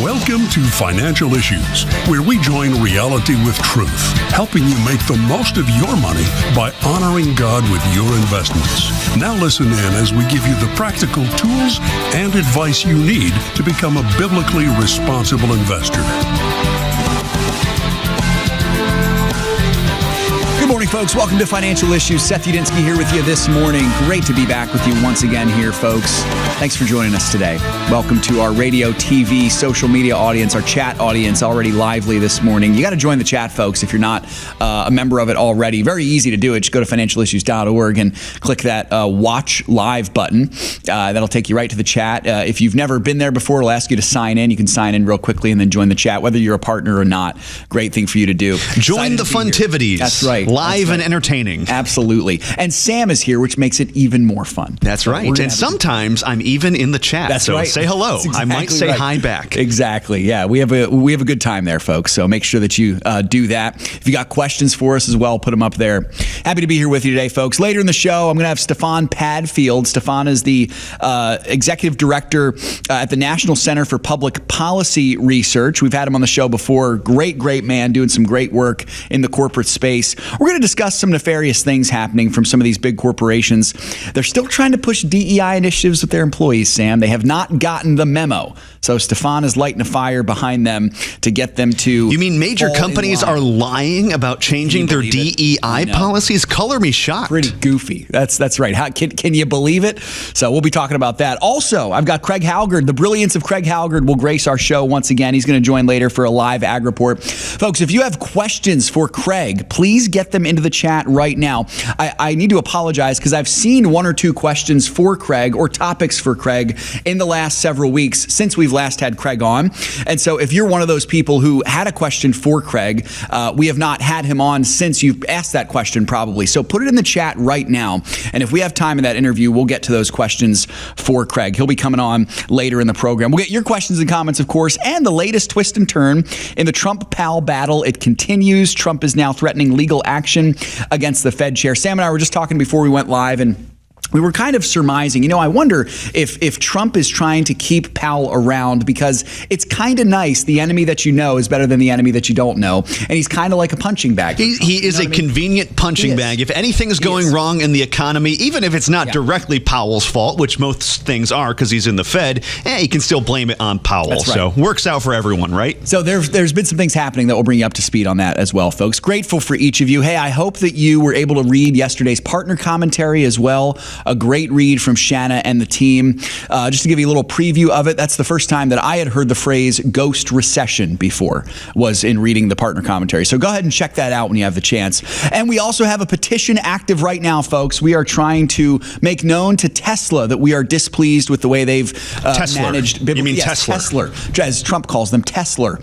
Welcome to Financial Issues, where we join reality with truth, helping you make the most of your money by honoring God with your investments. Now listen in as we give you the practical tools and advice you need to become a biblically responsible investor. Good morning, folks. Welcome to Financial Issues. Seth here with you this morning. Great to be back with you once again here, folks. Thanks for joining us today. Welcome to our radio, TV, social media audience, our chat audience, already lively this morning. You got to join the chat, folks, if you're not a member of it already. Very easy to do it. Just go to financialissues.org and click that watch live button. That'll take you right to the chat. If you've never been there before, it'll ask you to sign in. You can sign in real quickly and then join the chat, whether you're a partner or not. Great thing for you to do. Join the funtivities. That's right. Live and entertaining. Absolutely. And Sam is here, which makes it even more fun. That's so right. And sometimes I'm even in the chat. That's so right. Say hello. Exactly I might say hi back. Exactly. Yeah. We have a good time there, folks. So make sure that you do that. If you got questions for us as well, put them up there. Happy to be here with you today, folks. Later in the show, I'm going to have Stefan Padfield. Stefan is the Executive Director at the National Center for Public Policy Research. We've had him on the show before. Great man doing some great work in the corporate space. We're going to discuss some nefarious things happening from some of these big corporations. They're still trying to push DEI initiatives with their employees, Sam. They have not gotten the memo. So Stefan is lighting a fire behind them to get them to... You mean major companies are lying about changing their DEI policies? Color me shocked. Pretty goofy. That's right. How, can you believe it? So we'll be talking about that. Also, I've got Craig Haugaard. The brilliance of Craig Haugaard will grace our show once again. He's going to join later for a live ag report. Folks, if you have questions for Craig, please get them into the chat right now. I need to apologize because I've seen one or two questions for Craig or topics for Craig in the last several weeks since we've last had Craig on. And so if you're one of those people who had a question for Craig, we have not had him on since you've asked that question probably. So put it in the chat right now. And if we have time in that interview, we'll get to those questions for Craig. He'll be coming on later in the program. We'll get your questions and comments, of course, and the latest twist and turn in the Trump-Powell battle. It continues. Trump is now threatening legal action against the Fed Chair. Sam and I were just talking before we went live, and we were kind of surmising, I wonder if Trump is trying to keep Powell around because it's kind of nice. The enemy that you know is better than the enemy that you don't know. And he's kind of like a punching bag. He is a convenient punching bag. If anything's going wrong in the economy, even if it's not directly Powell's fault, which most things are because he's in the Fed, he can still blame it on Powell. That's right. So works out for everyone, right? So there's been some things happening that will bring you up to speed on that as well, folks. Grateful for each of you. Hey, I hope that you were able to read yesterday's partner commentary as well. A great read from Shanna and the team. Just to give you a little preview of it, that's the first time that I had heard the phrase ghost recession before, was in reading the partner commentary. So go ahead and check that out when you have the chance. And we also have a petition active right now, folks. We are trying to make known to Tesla that we are displeased with the way they've managed... You mean Tesla? Tesla, as Trump calls them, Tesla.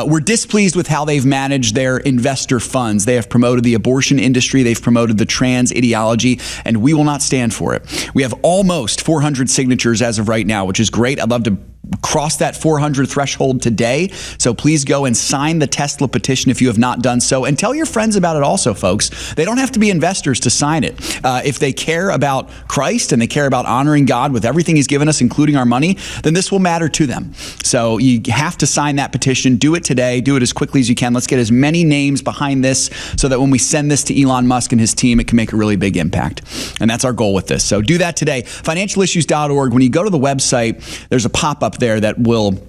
We're displeased with how they've managed their investor funds. They have promoted the abortion industry. They've promoted the trans ideology, and we will not stand for it. We have almost 400 signatures as of right now, which is great. I'd love to cross that 400 threshold today. So please go and sign the Tesla petition if you have not done so. And tell your friends about it also, folks. They don't have to be investors to sign it. If they care about Christ and they care about honoring God with everything he's given us, including our money, then this will matter to them. So you have to sign that petition. Do it today. Do it as quickly as you can. Let's get as many names behind this so that when we send this to Elon Musk and his team, it can make a really big impact. And that's our goal with this. So do that today. Financialissues.org. When you go to the website, there's a pop-up there that will...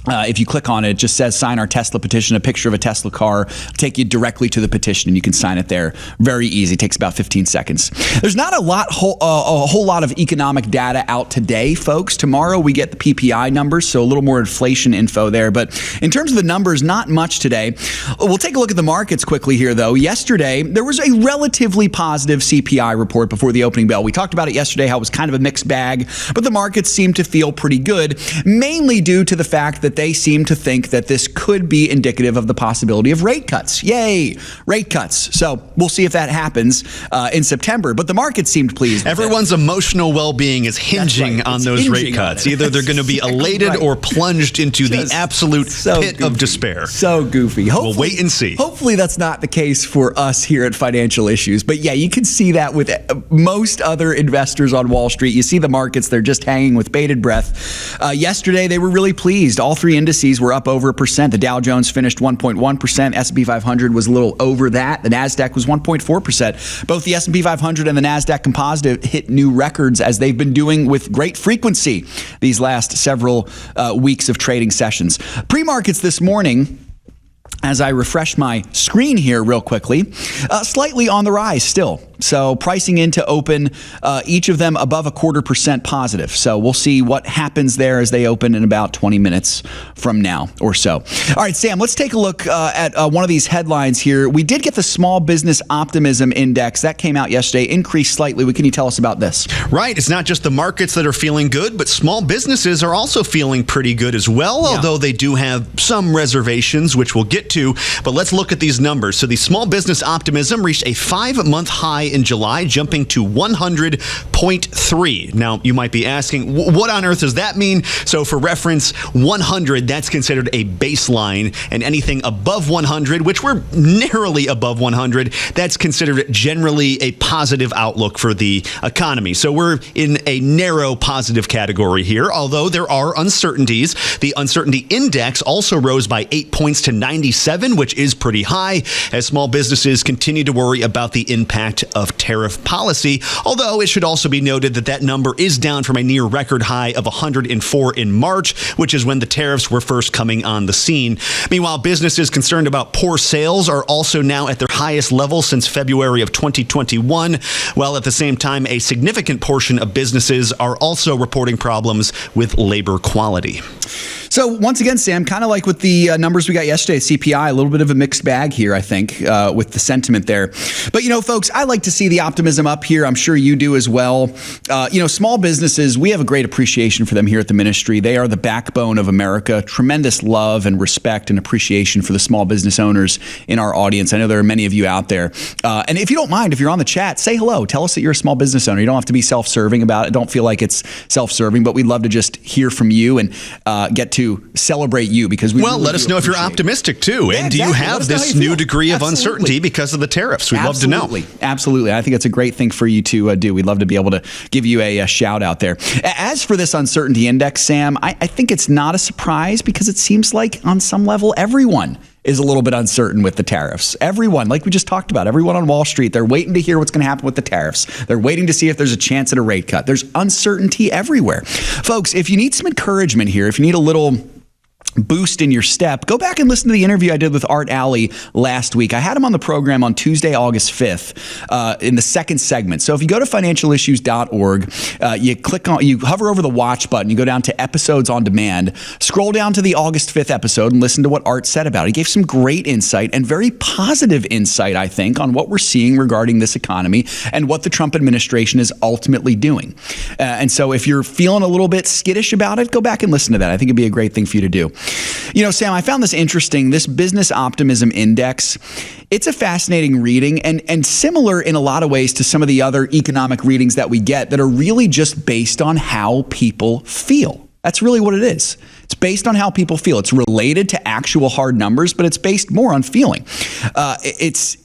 if you click on it, it just says sign our Tesla petition, a picture of a Tesla car, take you directly to the petition and you can sign it there. Very easy. It takes about 15 seconds. There's not a whole lot of economic data out today, folks. Tomorrow we get the PPI numbers, so a little more inflation info there. But in terms of the numbers, not much today. We'll take a look at the markets quickly here, though. Yesterday, there was a relatively positive CPI report before the opening bell. We talked about it yesterday, how it was kind of a mixed bag, but the markets seemed to feel pretty good, mainly due to the fact that they seem to think that this could be indicative of the possibility of rate cuts. Yay, rate cuts. So we'll see if that happens in September. But the market seemed pleased. Everyone's emotional well-being is hinging on those rate cuts. Either they're going to be elated or plunged into the absolute pit of despair. So goofy. We'll wait and see. Hopefully that's not the case for us here at Financial Issues. But yeah, you can see that with most other investors on Wall Street. You see the markets, they're just hanging with bated breath. Yesterday, they were really pleased. All three indices were up over 1%. The Dow Jones finished 1.1%. S&P 500 was a little over that. The NASDAQ was 1.4%. Both the S&P 500 and the NASDAQ Composite hit new records, as they've been doing with great frequency these last several weeks of trading sessions. Pre-markets this morning, as I refresh my screen here real quickly, slightly on the rise still. So pricing in to open each of them above 0.25% positive. So we'll see what happens there as they open in about 20 minutes from now or so. All right, Sam, let's take a look at one of these headlines here. We did get the Small Business Optimism Index. That came out yesterday, increased slightly. What can you tell us about this? Right. It's not just the markets that are feeling good, but small businesses are also feeling pretty good as well, although they do have some reservations, which we'll get to. But let's look at these numbers. So the Small Business Optimism reached a 5-month high in July, jumping to 100.3. Now, you might be asking, what on earth does that mean? So for reference, 100, that's considered a baseline, and anything above 100, which we're narrowly above 100, that's considered generally a positive outlook for the economy. So we're in a narrow positive category here, although there are uncertainties. The uncertainty index also rose by 8 points to 97, which is pretty high, as small businesses continue to worry about the impact of tariff policy, although it should also be noted that that number is down from a near record high of 104 in March, which is when the tariffs were first coming on the scene. Meanwhile, businesses concerned about poor sales are also now at their highest level since February of 2021, while at the same time, a significant portion of businesses are also reporting problems with labor quality. So once again, Sam, kind of like with the numbers we got yesterday, CPI, a little bit of a mixed bag here, I think, with the sentiment there. But, folks, I like to see the optimism up here. I'm sure you do as well. Small businesses, we have a great appreciation for them here at the ministry. They are the backbone of America. Tremendous love and respect and appreciation for the small business owners in our audience. I know there are many of you out there. And if you don't mind, if you're on the chat, say hello. Tell us that you're a small business owner. You don't have to be self-serving about it. Don't feel like it's self-serving, but we'd love to just hear from you and get to celebrate you, because we let us know if you're optimistic too. And do you have this new degree of uncertainty because of the tariffs? We'd love to know. Absolutely. I think it's a great thing for you to do. We'd love to be able to give you a shout out there. As for this uncertainty index, Sam, I think it's not a surprise, because it seems like on some level everyone is a little bit uncertain with the tariffs. Everyone, like we just talked about, everyone on Wall Street, they're waiting to hear what's going to happen with the tariffs. They're waiting to see if there's a chance at a rate cut. There's uncertainty everywhere. Folks, if you need some encouragement here, if you need a little boost in your step, go back and listen to the interview I did with Art Alley last week. I had him on the program on Tuesday, August 5th, in the second segment. So if you go to financialissues.org, you hover over the watch button, you go down to episodes on demand, scroll down to the August 5th episode and listen to what Art said about it. He gave some great insight, and very positive insight, I think, on what we're seeing regarding this economy and what the Trump administration is ultimately doing. And so if you're feeling a little bit skittish about it, go back and listen to that. I think it'd be a great thing for you to do. Sam, I found this interesting. This Business Optimism Index, it's a fascinating reading, and similar in a lot of ways to some of the other economic readings that we get that are really just based on how people feel. That's really what it is. It's based on how people feel. It's related to actual hard numbers, but it's based more on feeling. It's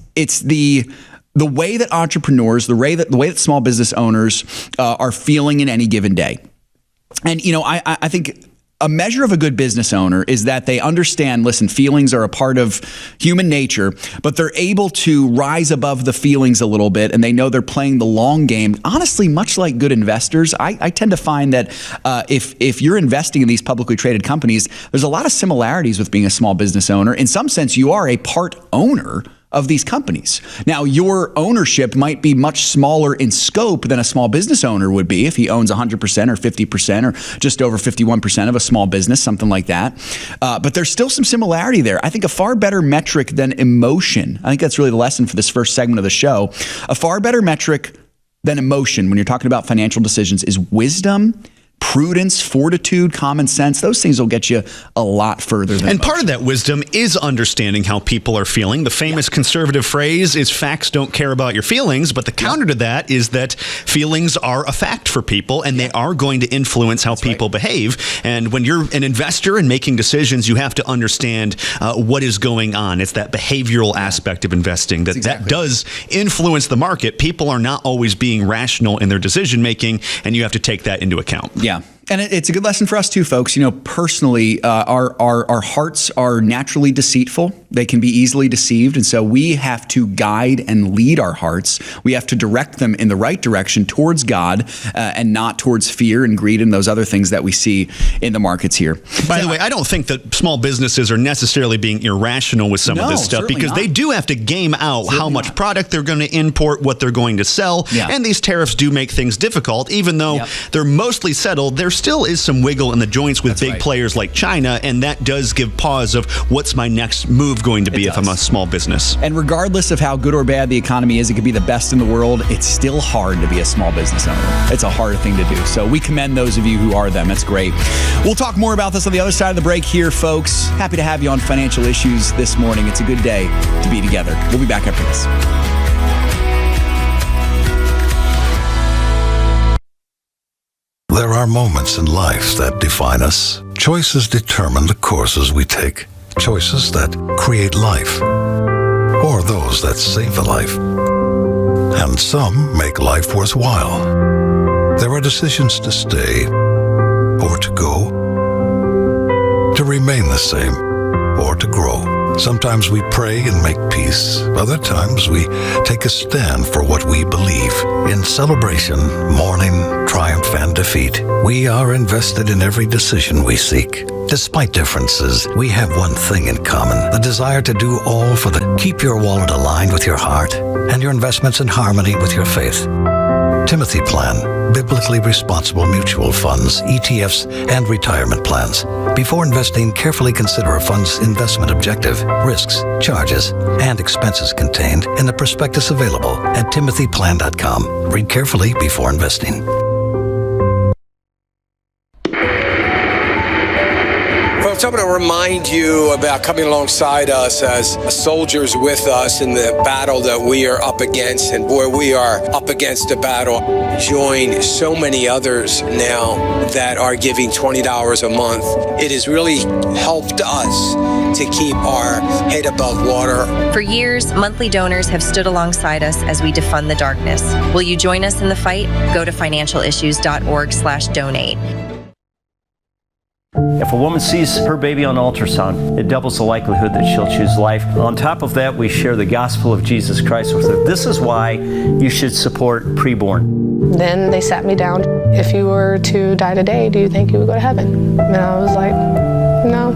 the way that entrepreneurs, the way that small business owners are feeling in any given day. And, I think a measure of a good business owner is that they understand, listen, feelings are a part of human nature, but they're able to rise above the feelings a little bit, and they know they're playing the long game. Honestly, much like good investors, I tend to find that if you're investing in these publicly traded companies, there's a lot of similarities with being a small business owner. In some sense, you are a part owner of these companies. Now, your ownership might be much smaller in scope than a small business owner would be if he owns 100% or 50% or just over 51% of a small business, something like that. But there's still some similarity there. I think a far better metric than emotion, I think that's really the lesson for this first segment of the show, a far better metric than emotion when you're talking about financial decisions is wisdom, prudence, fortitude, common sense. Those things will get you a lot further than part of that wisdom is understanding how people are feeling. The famous conservative phrase is facts don't care about your feelings, but the counter to that is that feelings are a fact for people, and they are going to influence how people behave. And when you're an investor and making decisions, you have to understand what is going on. It's that behavioral aspect of investing that does influence the market. People are not always being rational in their decision making, and you have to take that into account. Yeah. And it's a good lesson for us too, folks. Personally, our hearts are naturally deceitful. They can be easily deceived. And so we have to guide and lead our hearts. We have to direct them in the right direction towards God and not towards fear and greed and those other things that we see in the markets here. By the way, I don't think that small businesses are necessarily being irrational with some of this stuff, because they do have to game out how much product they're going to import, what they're going to sell. Yeah. And these tariffs do make things difficult. Even though they're mostly settled, there still is some wiggle in the joints with big players like China, and that does give pause of what's my next move going to be if I'm a small business. And regardless of how good or bad the economy is, it could be the best in the world, it's still hard to be a small business owner. It's a hard thing to do. So we commend those of you who are them. It's great. We'll talk more about this on the other side of the break here, folks. Happy to have you on Financial Issues this morning. It's a good day to be together. We'll be back after this. There are moments in life that define us. Choices determine the courses we take. Choices that create life, or those that save a life. And some make life worthwhile. There are decisions to stay, or to go, to remain the same, or to grow. Sometimes we pray and make peace. Other times we take a stand for what we believe. In celebration, mourning, triumph, and defeat, we are invested in every decision we seek. Despite differences, we have one thing in common: the desire to do all for the keep your wallet aligned with your heart and your investments in harmony with your faith. Timothy Plan, biblically responsible mutual funds, ETFs, and retirement plans. Before investing, carefully consider a fund's investment objective, risks, charges, and expenses contained in the prospectus available at timothyplan.com. Read carefully before investing. So I'm going to remind you about coming alongside us as soldiers with us in the battle that we are up against. And boy, we are up against a battle. Join so many others now that are giving $20 a month. It has really helped us to keep our head above water. For years, monthly donors have stood alongside us as we defund the darkness. Will you join us in the fight? Go to financialissues.org/donate. If a woman sees her baby on ultrasound, it doubles the likelihood that she'll choose life. On top of that, we share the gospel of Jesus Christ with her. This is why you should support preborn. Then they sat me down. If you were to die today, do you think you would go to heaven? And I was like, no.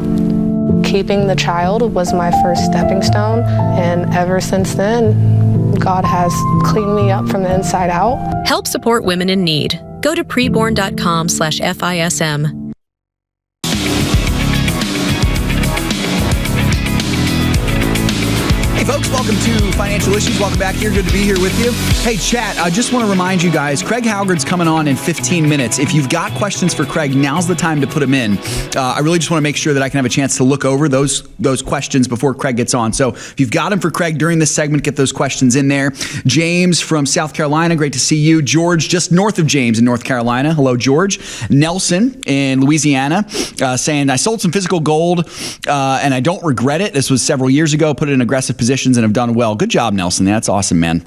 Keeping the child was my first stepping stone. And ever since then, God has cleaned me up from the inside out. Help support women in need. Go to preborn.com/FISM. Folks, welcome to Financial Issues. Welcome back here. Good to be here with you. Hey, chat, I just want to remind you guys, Craig Haugaard's coming on in 15 minutes. If you've got questions for Craig, now's the time to put them in. I really just want to make sure that I can have a chance to look over those questions before Craig gets on. So if you've got them for Craig during this segment, get those questions in there. James from South Carolina, great to see you. George, just north of James in North Carolina. Hello, George. Nelson in Louisiana saying, I sold some physical gold and I don't regret it. This was several years ago. Put it in aggressive positions and have done well. Good job, Nelson. That's awesome, man.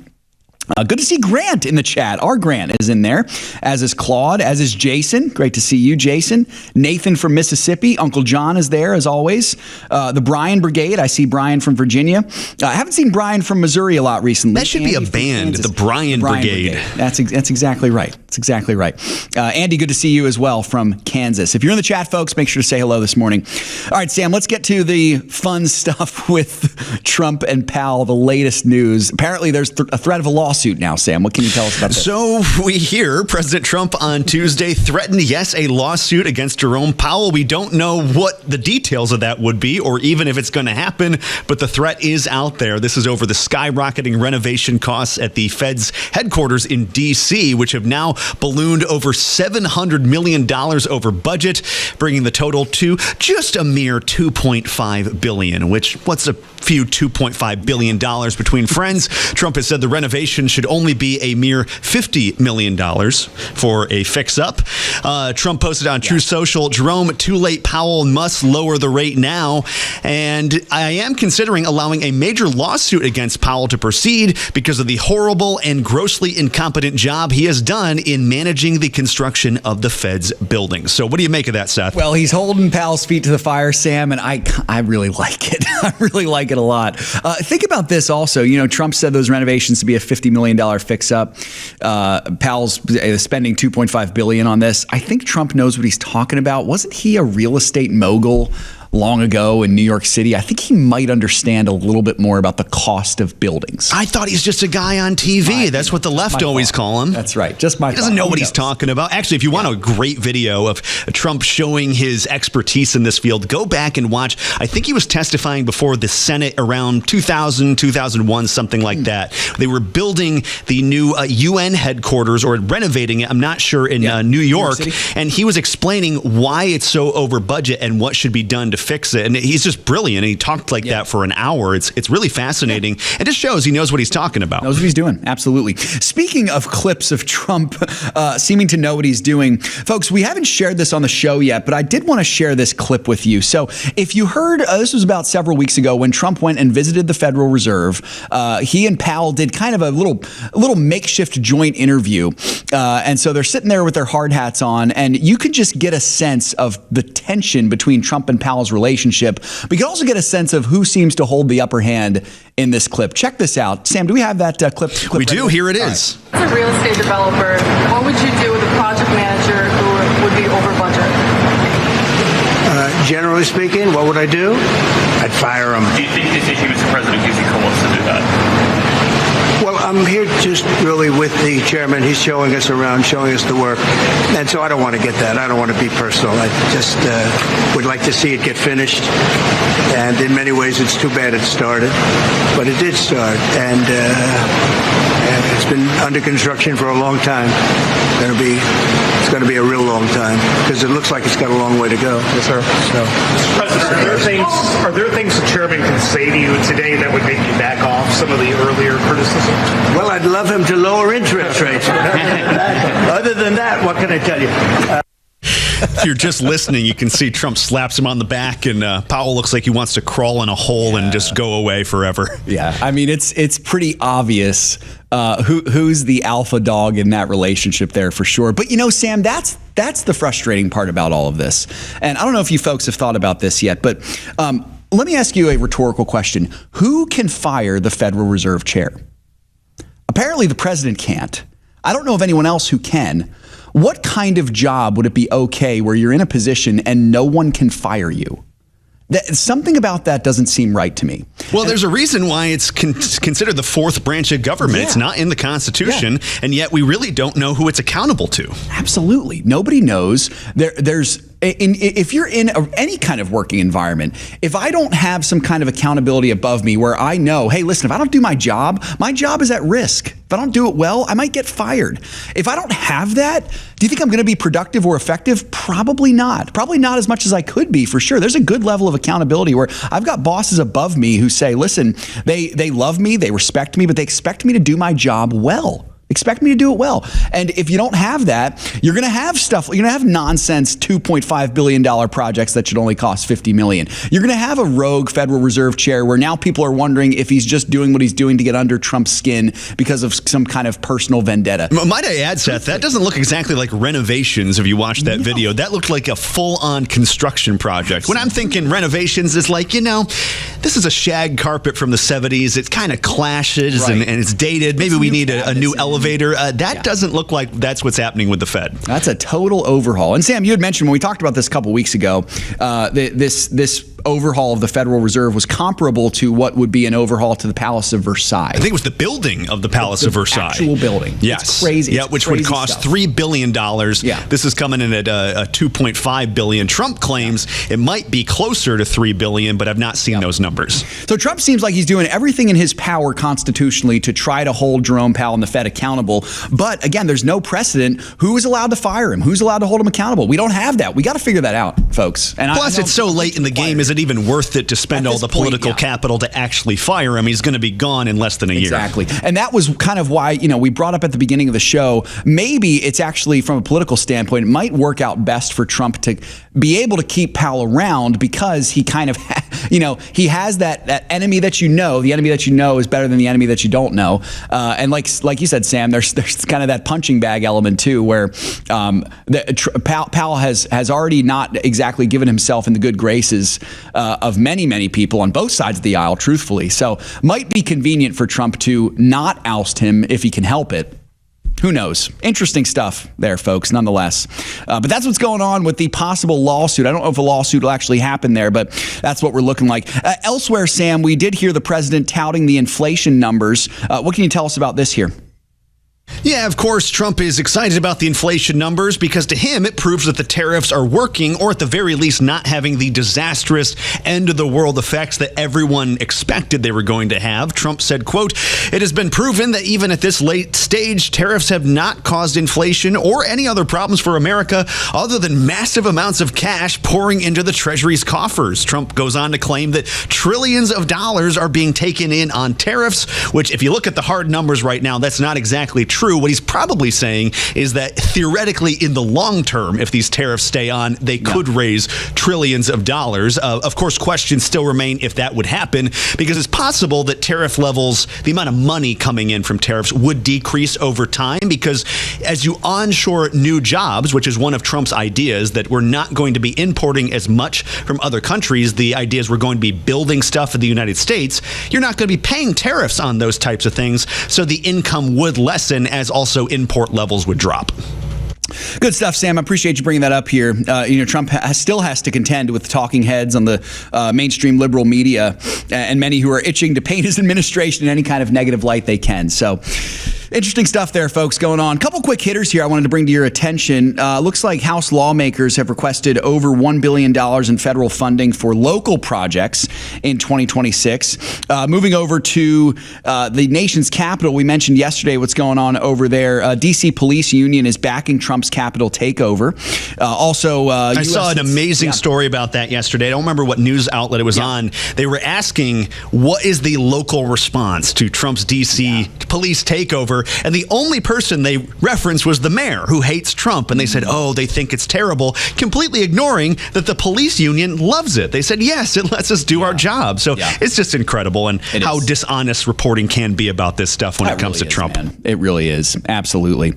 Good to see Grant in the chat. Our Grant is in there, as is Claude, as is Jason. Great to see you, Jason. Nathan from Mississippi. Uncle John is there, as always. The Brian Brigade. I see Brian from Virginia. I haven't seen Brian from Missouri a lot recently. That should be a band, the Brian Brigade. That's exactly right. That's exactly right. Andy, good to see you as well from Kansas. If you're in the chat, folks, make sure to say hello this morning. All right, Sam, let's get to the fun stuff with Trump and Powell, the latest news. Apparently, there's a threat of a lawsuit now, Sam. What can you tell us about this? So we hear President Trump on Tuesday threatened, yes, a lawsuit against Jerome Powell. We don't know what the details of that would be or even if it's going to happen, but the threat is out there. This is over the skyrocketing renovation costs at the Fed's headquarters in D.C., which have now ballooned over $700 million over budget, bringing the total to just a mere $2.5 billion, which what's a few $2.5 billion between friends. Trump has said the renovation should only be a mere $50 million for a fix-up. Trump posted on Truth Social, Jerome, too late, Powell must lower the rate now. And I am considering allowing a major lawsuit against Powell to proceed because of the horrible and grossly incompetent job he has done in managing the construction of the Fed's buildings. So what do you make of that, Seth? Well, he's holding Powell's feet to the fire, Sam, and I really like it. I really like it a lot. Think about this also. Trump said those renovations to be a $50 million fix-up. Powell's spending $2.5 billion on this. I think Trump knows what he's talking about. Wasn't he a real estate mogul long ago in New York City? I think he might understand a little bit more about the cost of buildings. I thought he's just a guy on TV. That's what the left always call him. That's right. He doesn't know what he's talking about. Actually, if you want a great video of Trump showing his expertise in this field, go back and watch. I think he was testifying before the Senate around 2000, 2001, something like that. They were building the new UN headquarters or renovating it, I'm not sure, in New York. And he was explaining why it's so over budget and what should be done to fix it. And he's just brilliant. And he talked like that for an hour. It's really fascinating. And just shows he knows what he's talking about. Knows what he's doing. Absolutely. Speaking of clips of Trump seeming to know what he's doing, folks, we haven't shared this on the show yet, but I did want to share this clip with you. So if you heard, this was about several weeks ago when Trump went and visited the Federal Reserve. He and Powell did kind of a little makeshift joint interview. And so they're sitting there with their hard hats on, and you could just get a sense of the tension between Trump and Powell's relationship. We can also get a sense of who seems to hold the upper hand in this clip. Check this out. Sam, do we have that clip? We do. Here it is. As a real estate developer, what would you do with a project manager who would be over budget? Generally speaking, what would I do? I'd fire him. Do you think this issue, Mr. President, gives you cause to do that? Well, I'm here just really with the chairman. He's showing us around, showing us the work. And so I don't want to get that. I don't want to be personal. I just would like to see it get finished. And in many ways, it's too bad it started. But it did start. And it's been under construction for a long time. It's going to be a real long time because it looks like it's got a long way to go. Yes, sir. So, President, are there things the chairman can say to you today that would make you back off some of the earlier criticism? Well, I'd love him to lower interest rates. Other than that, what can I tell you? If you're just listening, you can see Trump slaps him on the back, and Powell looks like he wants to crawl in a hole and just go away forever. Yeah, I mean, it's pretty obvious who's the alpha dog in that relationship there for sure. But Sam, that's the frustrating part about all of this. And I don't know if you folks have thought about this yet, but let me ask you a rhetorical question. Who can fire the Federal Reserve Chair? Apparently the president can't. I don't know of anyone else who can. What kind of job would it be okay where you're in a position and no one can fire you? Something about that doesn't seem right to me. Well, there's a reason why it's considered the fourth branch of government. Yeah. It's not in the Constitution, and yet we really don't know who it's accountable to. Absolutely. Nobody knows. If you're in any kind of working environment, if I don't have some kind of accountability above me where I know, hey, listen, if I don't do my job is at risk. If I don't do it well, I might get fired. If I don't have that, do you think I'm going to be productive or effective? Probably not. Probably not as much as I could be, for sure. There's a good level of accountability where I've got bosses above me who say, listen, they love me, they respect me, but they expect me to do my job well. Expect me to do it well. And if you don't have that, you're going to have stuff. You're going to have nonsense $2.5 billion projects that should only cost $50 million. You're going to have a rogue Federal Reserve Chair where now people are wondering if he's just doing what he's doing to get under Trump's skin because of some kind of personal vendetta. Might I add, Seth, that doesn't look exactly like renovations if you watch that video. That looked like a full-on construction project. When I'm thinking renovations, it's like, this is a shag carpet from the 70s. It kind of clashes and it's dated. Maybe we need a new elevator. That doesn't look like that's what's happening with the Fed. That's a total overhaul. And Sam, you had mentioned when we talked about this a couple weeks ago, this overhaul of the Federal Reserve was comparable to what would be an overhaul to the Palace of Versailles. I think it was the building of the Palace of Versailles. Actual building. Yes. It's crazy. Yeah, which would cost $3 billion. Yeah. This is coming in at $2.5 billion. Trump claims it might be closer to $3 billion, but I've not seen those numbers. So Trump seems like he's doing everything in his power constitutionally to try to hold Jerome Powell and the Fed accountable. But again, there's no precedent. Who is allowed to fire him? Who's allowed to hold him accountable? We don't have that. We got to figure that out, folks. And plus, it's so late in the game. Is it even worth it to spend all the political capital to actually fire him? He's going to be gone in less than a year. Exactly. And that was kind of why, we brought up at the beginning of the show, maybe it's actually from a political standpoint, it might work out best for Trump to be able to keep Powell around because he kind of he has that enemy that you know. The enemy that you know is better than the enemy that you don't know. And like you said, Sam, there's kind of that punching bag element too, where Powell has already not exactly given himself in the good graces of many people on both sides of the aisle, truthfully. So might be convenient for Trump to not oust him if he can help it. Who knows? Interesting stuff there, folks, nonetheless. But that's what's going on with the possible lawsuit. I don't know if a lawsuit will actually happen there, but that's what we're looking like. Elsewhere, Sam, we did hear the president touting the inflation numbers. What can you tell us about this here? Yeah, of course, Trump is excited about the inflation numbers because to him, it proves that the tariffs are working, or at the very least, not having the disastrous end-of-the-world effects that everyone expected they were going to have. Trump said, quote, "It has been proven that even at this late stage, tariffs have not caused inflation or any other problems for America other than massive amounts of cash pouring into the Treasury's coffers." Trump goes on to claim that trillions of dollars are being taken in on tariffs, which if you look at the hard numbers right now, that's not exactly true. What he's probably saying is that theoretically in the long term, if these tariffs stay on, they could raise trillions of dollars. Of course, questions still remain if that would happen, because it's possible that tariff levels, the amount of money coming in from tariffs would decrease over time, because as you onshore new jobs, which is one of Trump's ideas, that we're not going to be importing as much from other countries. The idea is we're going to be building stuff in the United States. You're not going to be paying tariffs on those types of things, so the income would lessen as also import levels would drop. Good stuff, Sam. I appreciate you bringing that up here. Trump still has to contend with talking heads on the mainstream liberal media and many who are itching to paint his administration in any kind of negative light they can. So interesting stuff there, folks, going on. Couple quick hitters here I wanted to bring to your attention. Looks like House lawmakers have requested over $1 billion in federal funding for local projects in 2026. Moving over to the nation's capital, we mentioned yesterday what's going on over there. D.C. Police Union is backing Trump's Capitol takeover. I saw an amazing story about that yesterday. I don't remember what news outlet it was on. They were asking, what is the local response to Trump's D.C. police takeover? And the only person they referenced was the mayor, who hates Trump. And they said, they think it's terrible, completely ignoring that the police union loves it. They said, yes, it lets us do our job. So it's just incredible, and how dishonest reporting can be about this stuff when it comes to Trump. Man. It really is. Absolutely.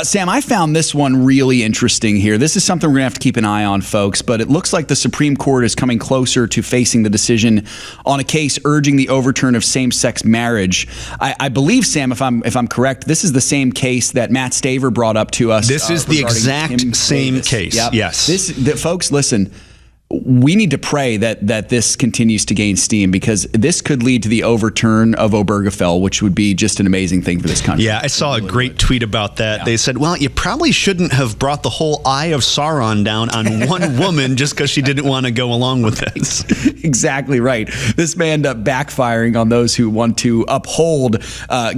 Sam, I found this one really interesting here. This is something we're going to have to keep an eye on, folks, but it looks like the Supreme Court is coming closer to facing the decision on a case urging the overturn of same-sex marriage. I believe, Sam, if I'm correct, this is the same case that Matt Staver brought up to us. This is the exact same case. Yep. Yes. Folks, listen. We need to pray that this continues to gain steam, because this could lead to the overturn of Obergefell, which would be just an amazing thing for this country. Yeah, I saw a great tweet about that. Yeah. They said, well, you probably shouldn't have brought the whole Eye of Sauron down on one woman just because she didn't want to go along with it. Exactly right. This may end up backfiring on those who want to uphold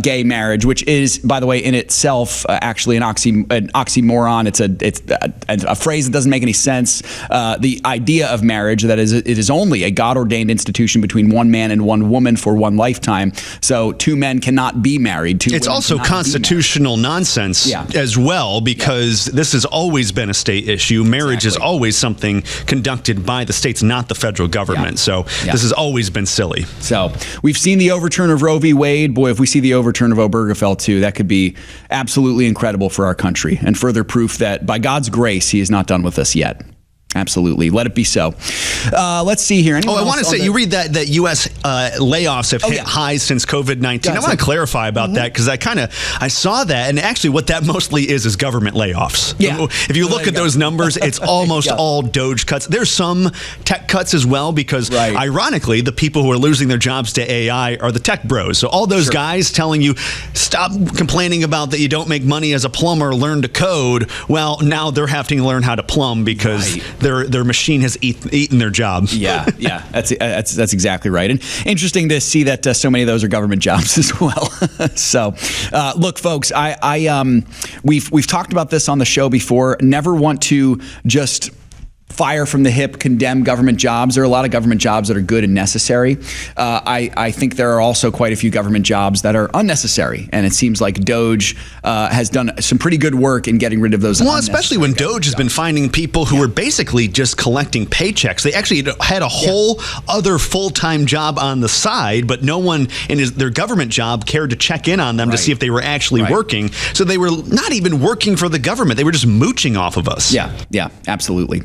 gay marriage, which is, by the way, in itself actually an oxymoron. It's a phrase that doesn't make any sense. The idea of marriage, that is, it is only a God-ordained institution between one man and one woman for one lifetime. So two men cannot be married. It's also constitutional nonsense as well, because this has always been a state issue. Marriage is always something conducted by the states, not the federal government. So this has always been silly. So we've seen the overturn of Roe v. Wade. Boy, if we see the overturn of Obergefell too, that could be absolutely incredible for our country, and further proof that by God's grace, he is not done with us yet. Absolutely. Let it be so. Let's see here. I want to say, you read that U.S. layoffs have hit highs since COVID-19. I want to clarify about that, because I saw that, and actually what that mostly is government layoffs. Yeah. If you look at those numbers, it's almost all Doge cuts. There's some tech cuts as well, because ironically, the people who are losing their jobs to AI are the tech bros. So all those guys telling you, stop complaining about that you don't make money as a plumber, learn to code. Well, now they're having to learn how to plumb, because their machine has eaten their job. Yeah, that's exactly right. And interesting to see that so many of those are government jobs as well. So, look, folks, we've talked about this on the show before. Never want to just fire from the hip, condemn government jobs. There are a lot of government jobs that are good and necessary. I think there are also quite a few government jobs that are unnecessary, and it seems like DOGE has done some pretty good work in getting rid of those. Well, especially when DOGE has been finding people who were basically just collecting paychecks. They actually had a whole other full-time job on the side, but no one in their government job cared to check in on them to see if they were actually working. So they were not even working for the government. They were just mooching off of us. Yeah, absolutely.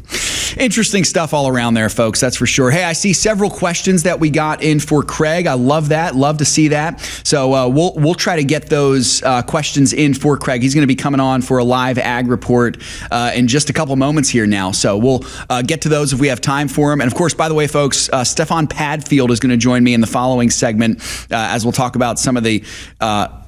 Interesting stuff all around there, folks. That's for sure. Hey, I see several questions that we got in for Craig. I love that. Love to see that. So we'll try to get those questions in for Craig. He's going to be coming on for a live ag report in just a couple moments here now. So we'll get to those if we have time for him. And of course, by the way, folks, Stefan Padfield is going to join me in the following segment as we'll talk about some of the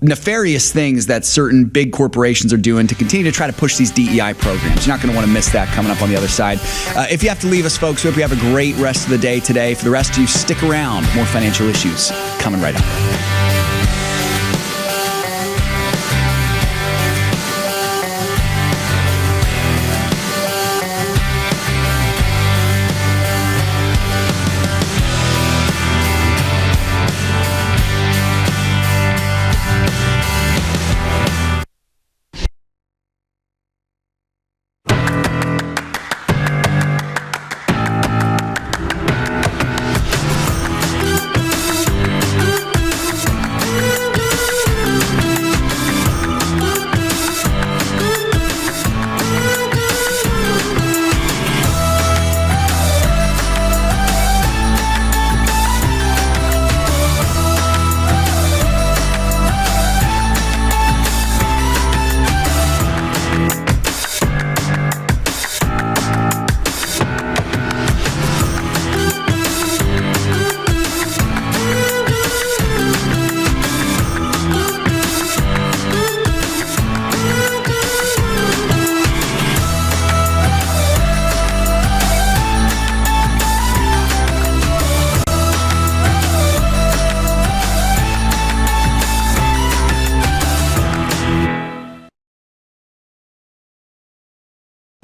nefarious things that certain big corporations are doing to continue to try to push these DEI programs. You're not going to want to miss that coming up on the other side. If you have to leave us, folks, we hope you have a great rest of the day today. For the rest of you, stick around. More financial issues coming right up.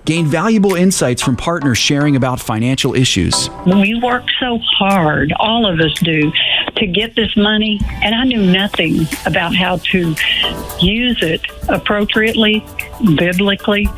Gain valuable insights from partners sharing about financial issues. We work so hard, all of us do, to get this money, and I knew nothing about how to use it appropriately, biblically.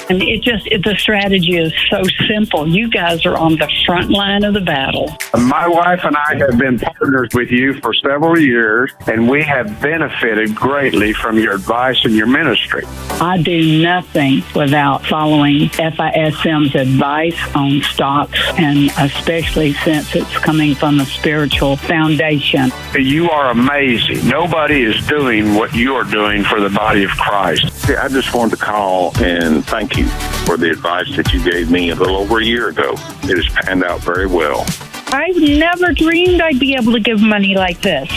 And the strategy is so simple. You guys are on the front line of the battle. My wife and I have been partners with you for several years, and we have benefited greatly from your advice and your ministry. I do nothing without following FISM's advice on stocks, and especially since it's coming from a spiritual foundation. You are amazing. Nobody is doing what you are doing for the body of Christ. I just wanted to call and thank you for the advice that you gave me a little over a year ago. It has panned out very well. I never dreamed I'd be able to give money like this.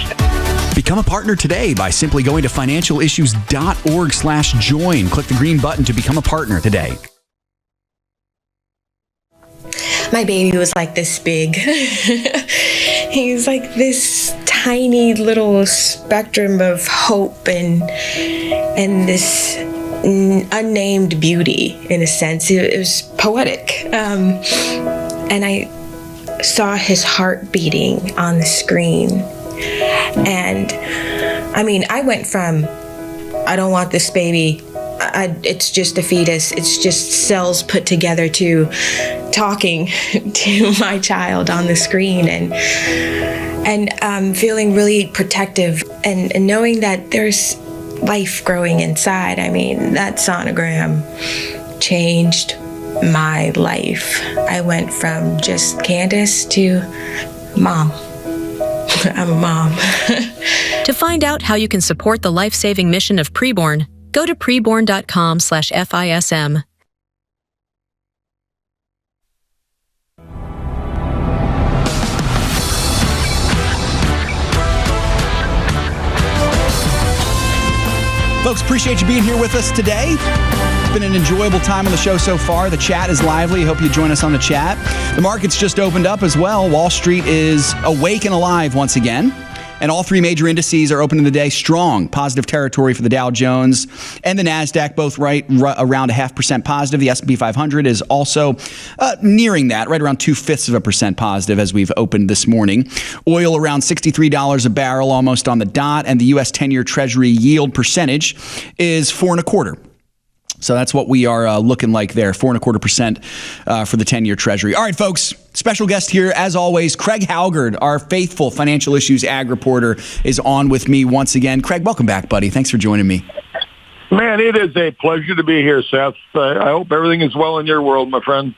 Become a partner today by simply going to financialissues.org/join. Click the green button to become a partner today. My baby was like this big. He's like this tiny little spectrum of hope and this unnamed beauty, in a sense. It was poetic. And I saw his heart beating on the screen. And I mean, I went from, I don't want this baby, it's just a fetus, it's just cells put together, to talking to my child on the screen, and feeling really protective and knowing that there's life growing inside. I mean, that sonogram changed my life. I went from just Candace to mom. I'm a mom. To find out how you can support the life-saving mission of Preborn, go to preborn.com/FISM. Folks, appreciate you being here with us today. It's been an enjoyable time on the show so far. The chat is lively. I hope you join us on the chat. The market's just opened up as well. Wall Street is awake and alive once again. And all three major indices are opening the day strong. Positive territory for the Dow Jones and the NASDAQ, both right around 0.5% positive. The S&P 500 is also nearing that, right around 0.2% positive as we've opened this morning. Oil around $63 a barrel, almost on the dot. And the U.S. 10-year Treasury yield percentage is 4.25%. So that's what we are looking like there, 4.25% for the 10-year Treasury. All right, folks, special guest here, as always, Craig Haugaard, our faithful financial issues ag reporter, is on with me once again. Craig, welcome back, buddy. Thanks for joining me. Man, it is a pleasure to be here, Seth. I hope everything is well in your world, my friend.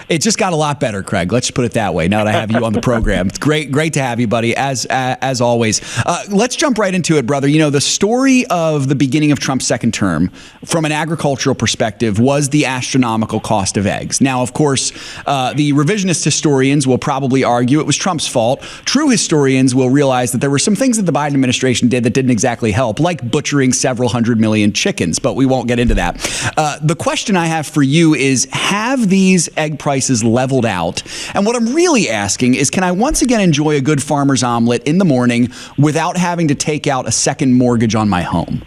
It just got a lot better, Craig. Let's just put it that way. Now that I have you on the program, it's great to have you, buddy. As always, let's jump right into it, brother. You know, the story of the beginning of Trump's second term, from an agricultural perspective, was the astronomical cost of eggs. Now, of course, the revisionist historians will probably argue it was Trump's fault. True historians will realize that there were some things that the Biden administration did that didn't exactly help, like butchering several 100 million chickens. But we won't get into that. The question I have for you is, have these egg prices leveled out? And what I'm really asking is, can I once again enjoy a good farmer's omelet in the morning without having to take out a second mortgage on my home?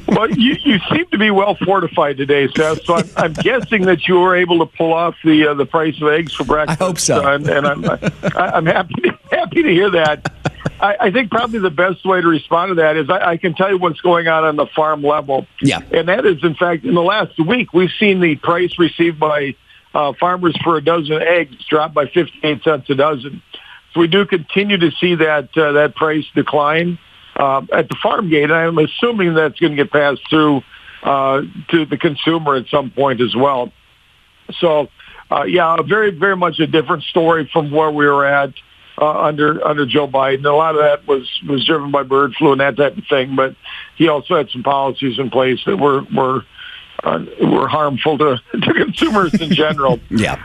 Well, you seem to be well fortified today, Seth. So I'm guessing that you were able to pull off the price of eggs for breakfast. I hope so. And I'm happy to hear that. I think probably the best way to respond to that is I can tell you what's going on the farm level. Yeah. And that is, in fact, in the last week, we've seen the price received by farmers for a dozen eggs drop by 58 cents a dozen. So we do continue to see that price decline at the farm gate. And I'm assuming that's going to get passed through to the consumer at some point as well. So, very, very much a different story from where we were at under Joe Biden. A lot of that was driven by bird flu and that type of thing, but he also had some policies in place that were harmful to consumers in general. Yeah.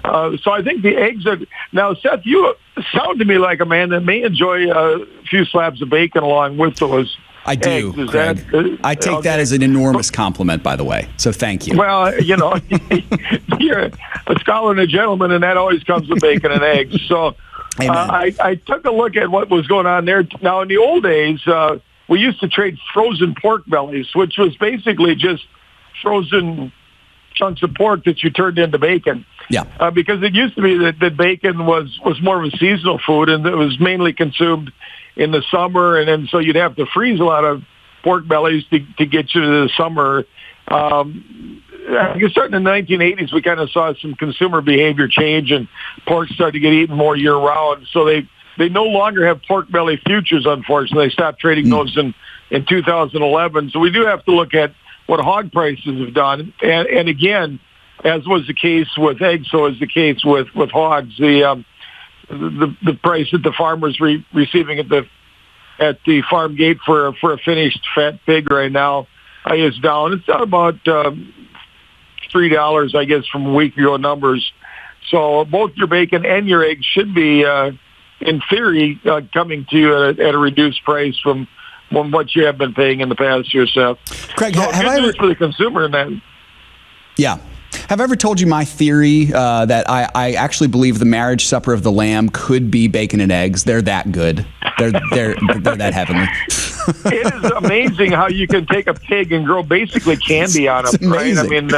So I think the eggs are now. Seth, you sound to me like a man that may enjoy a few slabs of bacon along with those. I do, eggs. Craig. I take that as an enormous compliment, by the way. So thank you. Well, you're a scholar and a gentleman, and that always comes with bacon and eggs. So I took a look at what was going on there. Now, in the old days, we used to trade frozen pork bellies, which was basically just frozen chunks of pork that you turned into bacon. Yeah. Because it used to be that bacon was more of a seasonal food, and it was mainly consumed in the summer, and then so you'd have to freeze a lot of pork bellies to get you to the summer. I guess starting in the 1980s, we kind of saw some consumer behavior change, and pork started to get eaten more year-round. So they no longer have pork belly futures, unfortunately. They stopped trading those in 2011. So we do have to look at what hog prices have done. And again, as was the case with eggs, so is the case with hogs. The price that the farmer's receiving at the farm gate for a finished fat pig right now is down. It's down about $3, I guess, from week ago numbers. So both your bacon and your eggs should be, in theory, coming to you at a reduced price from what you have been paying in the past year, Seth. Craig, so have I for the consumer in that? Yeah. Have I ever told you my theory that I actually believe the marriage supper of the Lamb could be bacon and eggs? They're that good. They're that heavenly. It is amazing how you can take a pig and grow basically candy on them, right? I mean,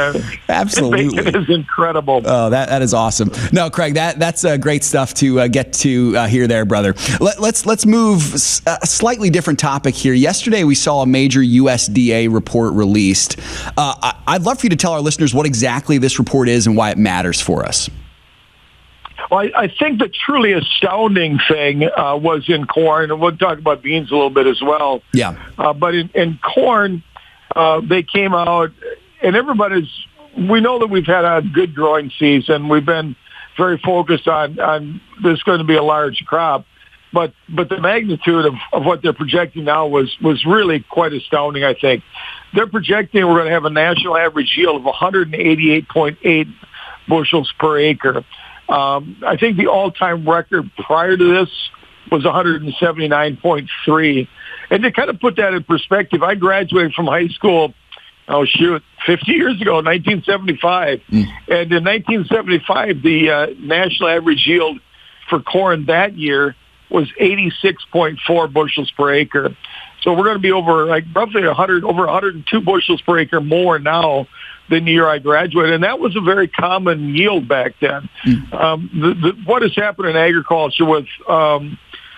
absolutely, bacon is incredible. Oh, that is awesome. No, Craig, that's great stuff to get to hear there, brother. Let's move a slightly different topic here. Yesterday, we saw a major USDA report released. I'd love for you to tell our listeners what exactly this report is and why it matters for us. Well, I think the truly astounding thing was in corn, and we'll talk about beans a little bit as well. Yeah. But in corn, they came out, and we know that we've had a good growing season. We've been very focused on this going to be a large crop. But the magnitude of what they're projecting now was really quite astounding, I think. They're projecting we're going to have a national average yield of 188.8 bushels per acre. I think the all-time record prior to this was 179.3. And to kind of put that in perspective, I graduated from high school, 50 years ago, 1975. And in 1975, the national average yield for corn that year was 86.4 bushels per acre. So we're going to be over roughly 102 bushels per acre more now than the year I graduated, and that was a very common yield back then. What has happened in agriculture with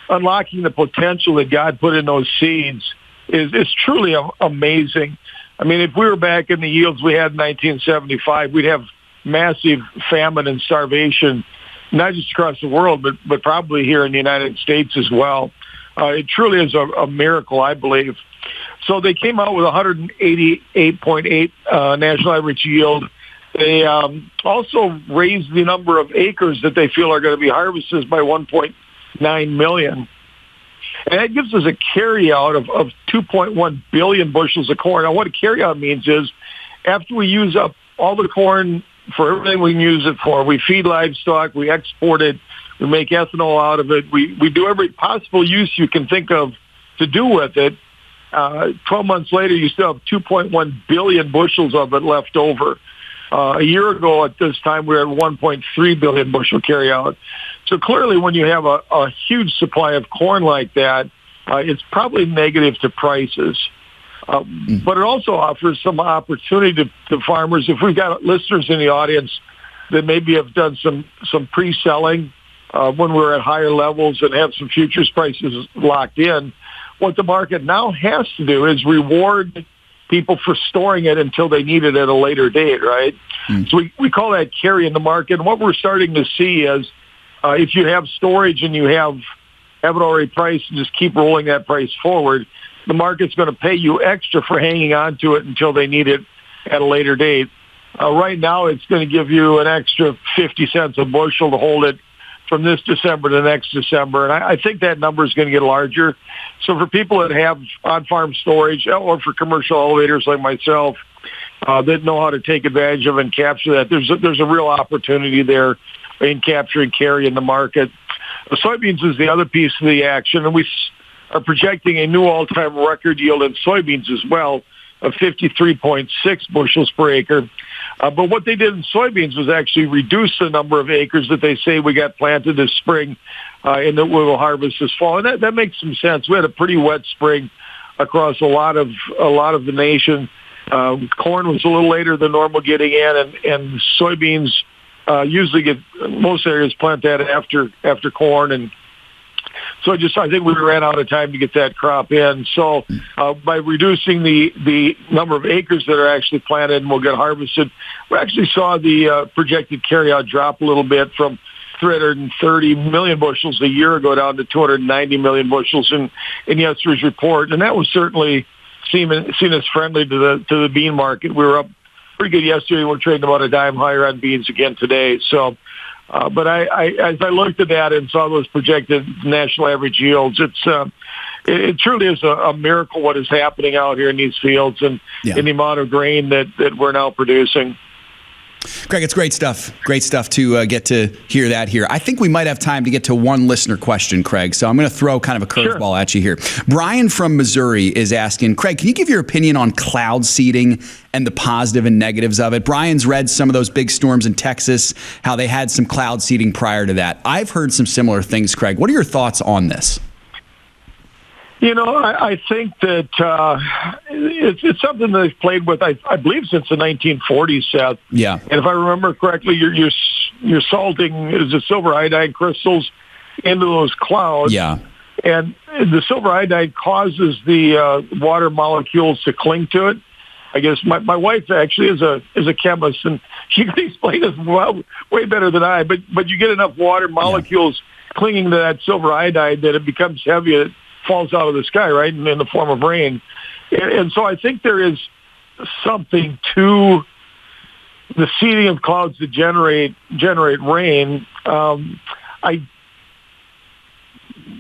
unlocking the potential that God put in those seeds is truly amazing. I mean, if we were back in the yields we had in 1975, we'd have massive famine and starvation, not just across the world, but probably here in the United States as well. It truly is a miracle, I believe. So they came out with 188.8 national average yield. They also raised the number of acres that they feel are going to be harvested by 1.9 million. And that gives us a carryout of 2.1 billion bushels of corn. Now, what a carryout means is after we use up all the corn for everything we can use it for, we feed livestock, we export it, we make ethanol out of it, we do every possible use you can think of to do with it. 12 months later, you still have 2.1 billion bushels of it left over. A year ago at this time, we were at 1.3 billion bushel carryout. So clearly, when you have a huge supply of corn like that, it's probably negative to prices. But it also offers some opportunity to farmers. If we've got listeners in the audience that maybe have done some pre-selling when we're at higher levels and have some futures prices locked in, what the market now has to do is reward people for storing it until they need it at a later date, right? So we call that carry in the market. And what we're starting to see is if you have storage and you have it already priced and just keep rolling that price forward, the market's going to pay you extra for hanging on to it until they need it at a later date. Right now, it's going to give you an extra 50 cents a bushel to hold it from this December to next December. And I think that number is going to get larger. So for people that have on-farm storage or for commercial elevators like myself that know how to take advantage of and capture that, there's a real opportunity there in capturing carry in the market. The soybeans is the other piece of the action, and we are projecting a new all-time record yield in soybeans as well of 53.6 bushels per acre. But what they did in soybeans was actually reduce the number of acres that they say we got planted this spring and that we will harvest this fall. And that makes some sense. We had a pretty wet spring across a lot of the nation. Corn was a little later than normal getting in, and soybeans usually get most areas planted after corn, and so I think we ran out of time to get that crop in. So by reducing the number of acres that are actually planted and will get harvested, we actually saw the projected carryout drop a little bit from 330 million bushels a year ago down to 290 million bushels in yesterday's report, and that was certainly seen as friendly to the bean market. We were up pretty good yesterday. We're trading about a dime higher on beans again today. So, but as I looked at that and saw those projected national average yields, it truly is a miracle what is happening out here in these fields and in the amount of grain that we're now producing. Craig, it's great stuff. Great stuff to get to hear that here. I think we might have time to get to one listener question, Craig. So I'm going to throw kind of a curveball at you here. Brian from Missouri is asking, Craig, can you give your opinion on cloud seeding and the positive and negatives of it? Brian's read some of those big storms in Texas, how they had some cloud seeding prior to that. I've heard some similar things, Craig. What are your thoughts on this? You know, I think that it's something that they've played with, I believe, since the 1940s, Seth. Yeah. And if I remember correctly, you're salting the silver iodide crystals into those clouds. Yeah. And the silver iodide causes the water molecules to cling to it. I guess my wife actually is a chemist, and she can explain this way better than I. But you get enough water molecules clinging to that silver iodide that it becomes heavy. It falls out of the sky, right, in the form of rain. And so I think there is something to the seeding of clouds to generate rain. One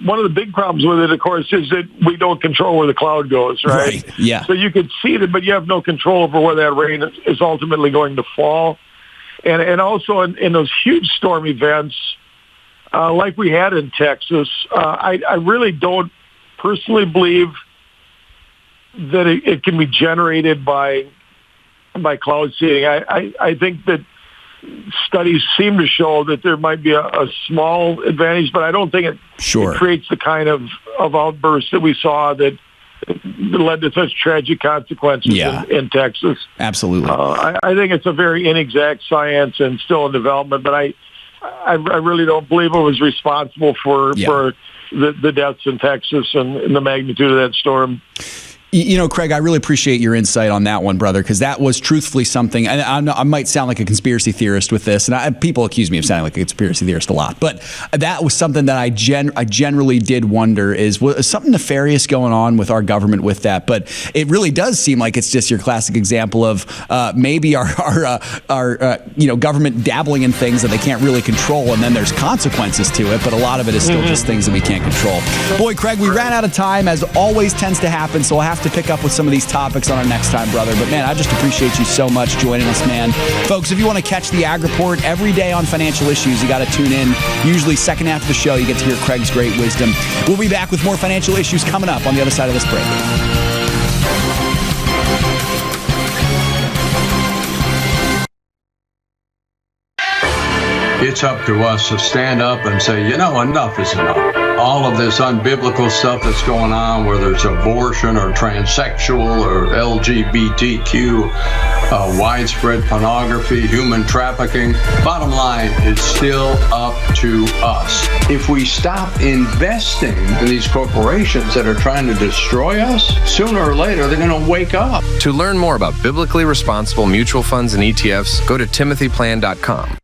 of the big problems with it, of course, is that we don't control where the cloud goes, right? Yeah. So you could seed it, but you have no control over where that rain is ultimately going to fall. And also in those huge storm events, like we had in Texas, I really don't personally believe that it can be generated by cloud seeding. I think that studies seem to show that there might be a small advantage, but I don't think it creates the kind of outbursts that we saw that led to such tragic consequences in Texas. Absolutely. I think it's a very inexact science and still in development, but I really don't believe it was responsible for the deaths in Texas and the magnitude of that storm. You know, Craig, I really appreciate your insight on that one, brother, because that was truthfully something, and I might sound like a conspiracy theorist with this, and people accuse me of sounding like a conspiracy theorist a lot, but that was something that I generally did wonder, was something nefarious going on with our government with that, but it really does seem like it's just your classic example of maybe our government dabbling in things that they can't really control, and then there's consequences to it, but a lot of it is still just things that we can't control. Boy, Craig, we ran out of time, as always tends to happen, so I'll have to pick up with some of these topics on our next time, brother. But man, I just appreciate you so much joining us, man. Folks, if you want to catch the Ag Report every day on financial issues, you got to tune in. Usually second half of the show, you get to hear Craig's great wisdom. We'll be back with more financial issues coming up on the other side of this break. It's up to us to stand up and say, enough is enough. All of this unbiblical stuff that's going on, whether it's abortion or transsexual or LGBTQ, widespread pornography, human trafficking. Bottom line, it's still up to us. If we stop investing in these corporations that are trying to destroy us, sooner or later they're going to wake up. To learn more about biblically responsible mutual funds and ETFs, go to timothyplan.com.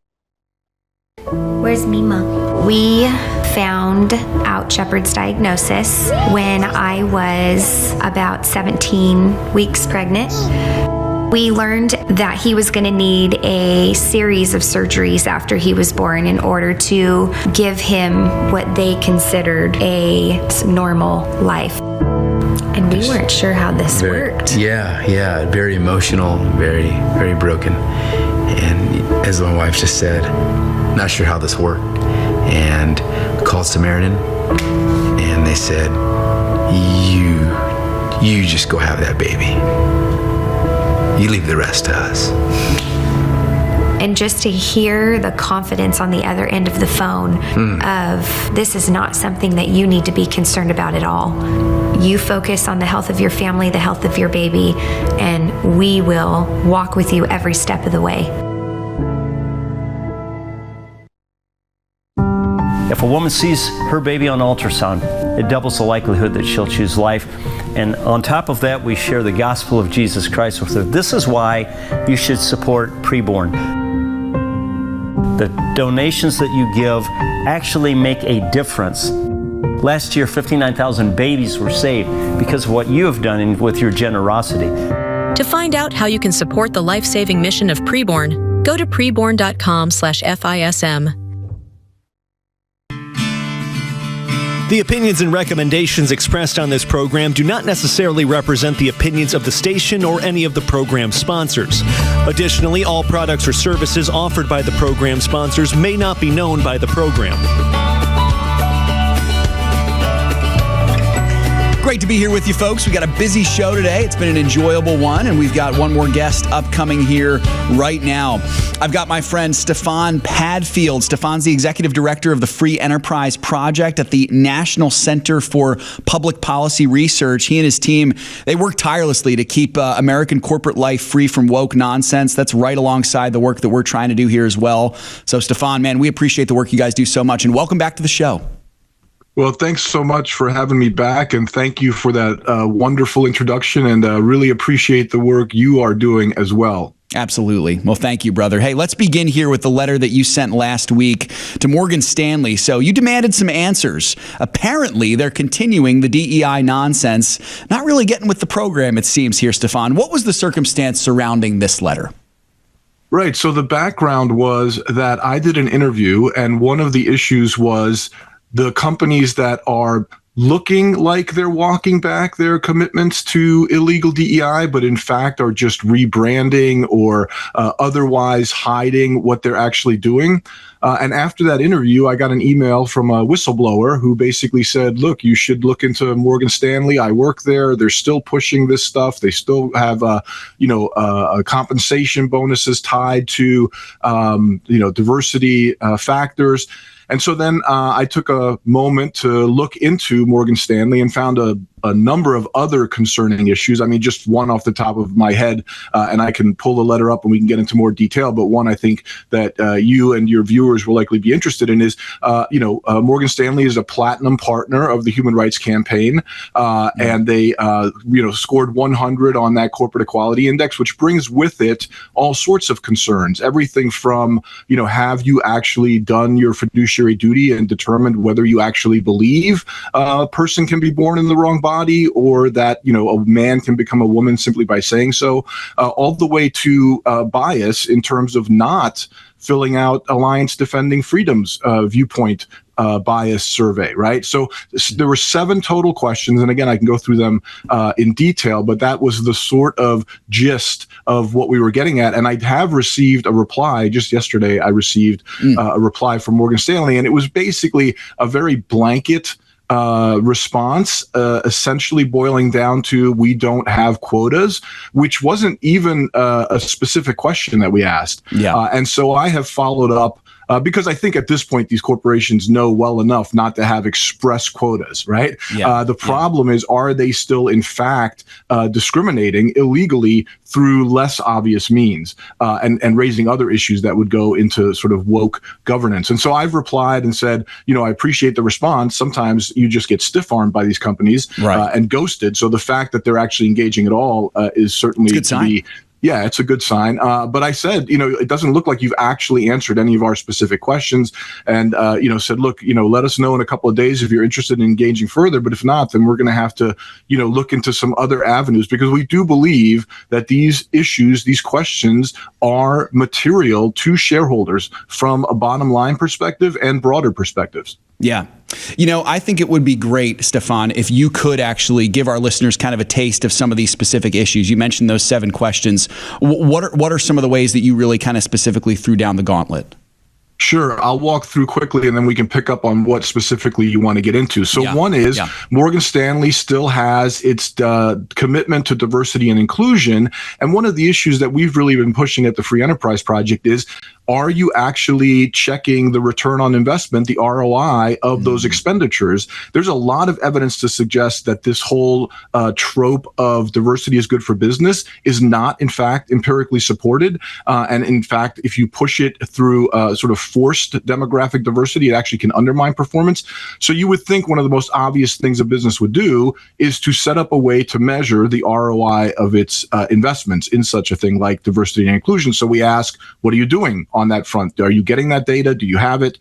Where's Mima? We found out Shepard's diagnosis when I was about 17 weeks pregnant. We learned that he was going to need a series of surgeries after he was born in order to give him what they considered a normal life. And we weren't sure how this worked. Yeah, very emotional, very, very broken. And as my wife just said, not sure how this worked. And called Samaritan, and they said, you just go have that baby. You leave the rest to us. And just to hear the confidence on the other end of the phone of this is not something that you need to be concerned about at all. You focus on the health of your family, the health of your baby, and we will walk with you every step of the way. If a woman sees her baby on ultrasound, it doubles the likelihood that she'll choose life. And on top of that, we share the gospel of Jesus Christ with her. This is why you should support preborn. The donations that you give actually make a difference. Last year, 59,000 babies were saved because of what you have done with your generosity. To find out how you can support the life-saving mission of preborn, go to preborn.com/FISM. The opinions and recommendations expressed on this program do not necessarily represent the opinions of the station or any of the program sponsors. Additionally, all products or services offered by the program sponsors may not be known by the program. Great to be here with you, folks. We got a busy show today. It's been an enjoyable one, and we've got one more guest upcoming here right now. I've got my friend Stefan Padfield. Stefan's the Executive Director of the Free Enterprise Project at the National Center for Public Policy Research. He and his team, they work tirelessly to keep American corporate life free from woke nonsense. That's right alongside the work that we're trying to do here as well. So, Stefan, man, we appreciate the work you guys do so much, and welcome back to the show. Well, thanks so much for having me back, and thank you for that wonderful introduction, and really appreciate the work you are doing as well. Absolutely. Well, thank you, brother. Hey, let's begin here with the letter that you sent last week to Morgan Stanley. So you demanded some answers. Apparently, they're continuing the DEI nonsense, not really getting with the program, it seems here, Stefan. What was the circumstance surrounding this letter? Right. So the background was that I did an interview, and one of the issues was the companies that are looking like they're walking back their commitments to illegal DEI, but in fact are just rebranding or otherwise hiding what they're actually doing. And after that interview, I got an email from a whistleblower who basically said, look, you should look into Morgan Stanley. I work there. They're still pushing this stuff. They still have, compensation bonuses tied to, diversity factors. And so then I took a moment to look into Morgan Stanley and found a number of other concerning issues. I mean, just one off the top of my head, and I can pull the letter up and we can get into more detail. But one I think that you and your viewers will likely be interested in is, Morgan Stanley is a platinum partner of the Human Rights Campaign, and they, scored 100 on that Corporate Equality Index, which brings with it all sorts of concerns. Everything from, have you actually done your fiduciary duty and determined whether you actually believe a person can be born in the wrong body, or that a man can become a woman simply by saying so, all the way to bias in terms of not filling out Alliance Defending Freedom's viewpoint bias survey, right? So there were 7 total questions, and again, I can go through them in detail, but that was the sort of gist of what we were getting at. And I have received a reply just yesterday. I received a reply from Morgan Stanley, and it was basically a very blanket response, essentially boiling down to, we don't have quotas, which wasn't even a specific question that we asked. And so I have followed up because I think at this point, these corporations know well enough not to have express quotas, right? The problem is, are they still, in fact, discriminating illegally through less obvious means and raising other issues that would go into sort of woke governance? And so I've replied and said, I appreciate the response. Sometimes you just get stiff-armed by these companies and ghosted. So the fact that they're actually engaging at all is certainly to be... Yeah, it's a good sign. But I said, it doesn't look like you've actually answered any of our specific questions, and, said, look, let us know in a couple of days if you're interested in engaging further. But if not, then we're going to have to, look into some other avenues, because we do believe that these issues, these questions are material to shareholders from a bottom line perspective and broader perspectives. Yeah. I think it would be great, Stefan, if you could actually give our listeners kind of a taste of some of these specific issues. You mentioned those 7 questions. What are some of the ways that you really kind of specifically threw down the gauntlet? Sure. I'll walk through quickly, and then we can pick up on what specifically you want to get into. So one is Morgan Stanley still has its commitment to diversity and inclusion. And one of the issues that we've really been pushing at the Free Enterprise Project is, are you actually checking the return on investment, the ROI of those expenditures? There's a lot of evidence to suggest that this whole trope of diversity is good for business is not, in fact, empirically supported. And in fact, if you push it through sort of forced demographic diversity, it actually can undermine performance. So you would think one of the most obvious things a business would do is to set up a way to measure the ROI of its investments in such a thing like diversity and inclusion. So we ask, what are you doing on that front? Are you getting that data? Do you have it?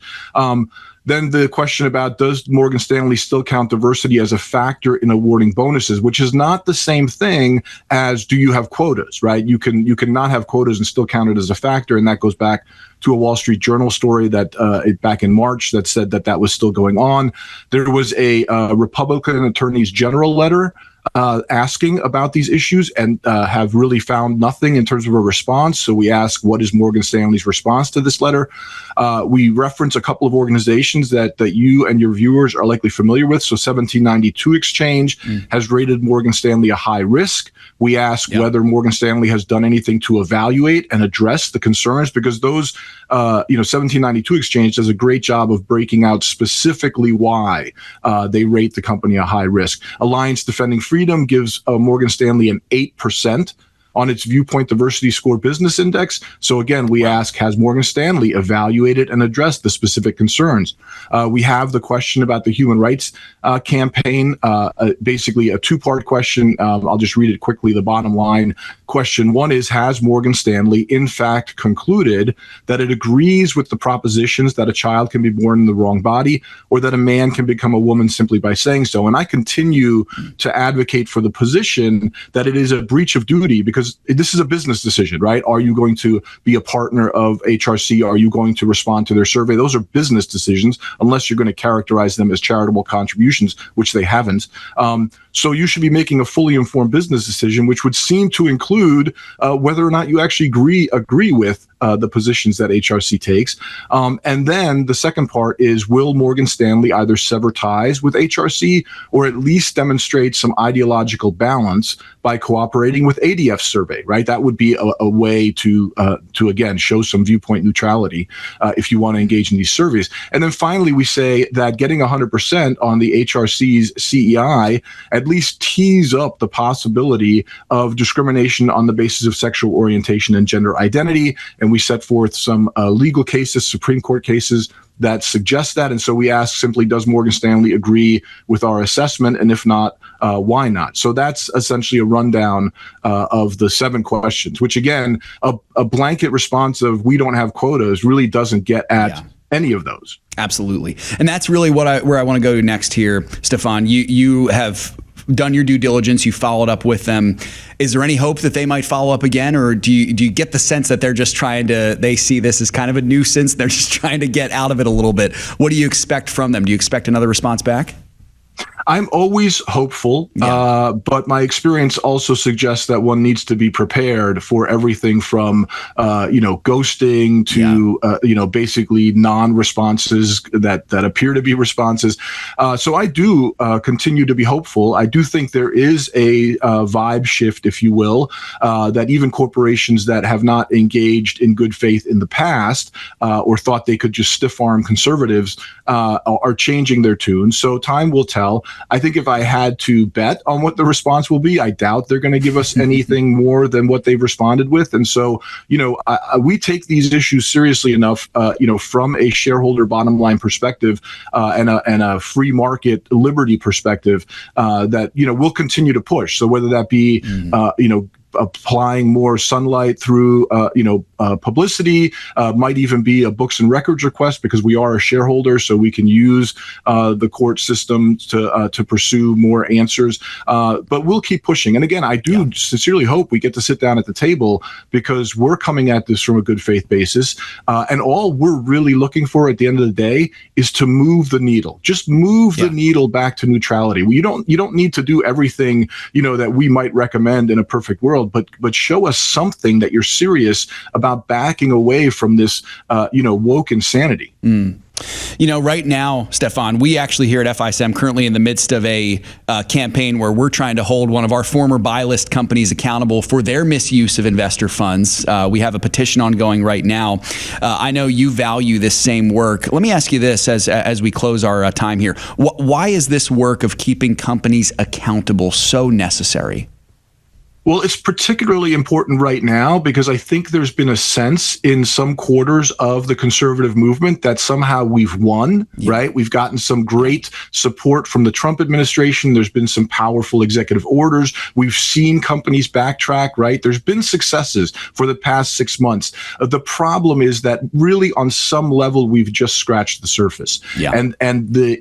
Then the question about, does Morgan Stanley still count diversity as a factor in awarding bonuses, which is not the same thing as, do you have quotas, right? You can not have quotas and still count it as a factor. And that goes back to a Wall Street Journal story that back in March that said that was still going on. There was a Republican Attorneys General letter asking about these issues and have really found nothing in terms of a response. So we ask, what is Morgan Stanley's response to this letter? We reference a couple of organizations that you and your viewers are likely familiar with. So 1792 Exchange has rated Morgan Stanley a high risk. We ask whether Morgan Stanley has done anything to evaluate and address the concerns, because those, 1792 Exchange does a great job of breaking out specifically why they rate the company a high risk. Alliance Defending Freedom gives Morgan Stanley an 8% on its Viewpoint Diversity Score Business Index. So again, we ask, has Morgan Stanley evaluated and addressed the specific concerns? We have the question about the Human Rights Campaign, basically a 2-part question. I'll just read it quickly. The bottom line, question 1 is, has Morgan Stanley in fact concluded that it agrees with the propositions that a child can be born in the wrong body, or that a man can become a woman simply by saying so? And I continue to advocate for the position that it is a breach of duty, because this is a business decision, right? Are you going to be a partner of HRC? Are you going to respond to their survey? Those are business decisions, unless you're going to characterize them as charitable contributions, which they haven't. So you should be making a fully informed business decision, which would seem to include whether or not you actually agree with the positions that HRC takes. And then the second part is, will Morgan Stanley either sever ties with HRC or at least demonstrate some ideological balance by cooperating with ADF's survey, right? That would be a way to again, show some viewpoint neutrality if you want to engage in these surveys. And then finally, we say that getting 100% on the HRC's CEI at least tees up the possibility of discrimination on the basis of sexual orientation and gender identity. And we set forth some legal cases, Supreme Court cases, that suggest that. And so we ask simply, does Morgan Stanley agree with our assessment? And if not, why not? So that's essentially a rundown of the 7 questions, which again, a blanket response of we don't have quotas really doesn't get at any of those. Absolutely. And that's really where I want to go to next here, Stefan. You have done your due diligence, you followed up with them. Is there any hope that they might follow up again, or do you get the sense that they're just they see this as kind of a nuisance, they're just trying to get out of it a little bit? What do you expect from them? Do you expect another response back? I'm always hopeful, but my experience also suggests that one needs to be prepared for everything from, ghosting to, basically non-responses that appear to be responses. So I do continue to be hopeful. I do think there is a vibe shift, if you will, that even corporations that have not engaged in good faith in the past or thought they could just stiff-arm conservatives are changing their tune. So time will tell. I think if I had to bet on what the response will be, I doubt they're going to give us anything more than what they've responded with. And so, we take these issues seriously enough, from a shareholder bottom line perspective and a free market liberty perspective that, we'll continue to push. So whether that be, applying more sunlight through, publicity, might even be a books and records request because we are a shareholder, so we can use the court system to pursue more answers. But we'll keep pushing. And again, I do sincerely hope we get to sit down at the table because we're coming at this from a good faith basis. And all we're really looking for at the end of the day is to move the needle. Just move the needle back to neutrality. You don't need to do everything, that we might recommend in a perfect world. But show us something that you're serious about backing away from this, woke insanity. Right now, Stefan, we actually here at FISM currently in the midst of a campaign where we're trying to hold one of our former buy list companies accountable for their misuse of investor funds. We have a petition ongoing right now. I know you value this same work. Let me ask you this as we close our time here. Why is this work of keeping companies accountable so necessary? Well, it's particularly important right now because I think there's been a sense in some quarters of the conservative movement that somehow we've won, right? We've gotten some great support from the Trump administration. There's been some powerful executive orders. We've seen companies backtrack, right? There's been successes for the past 6 months. The problem is that really on some level, we've just scratched the surface. And the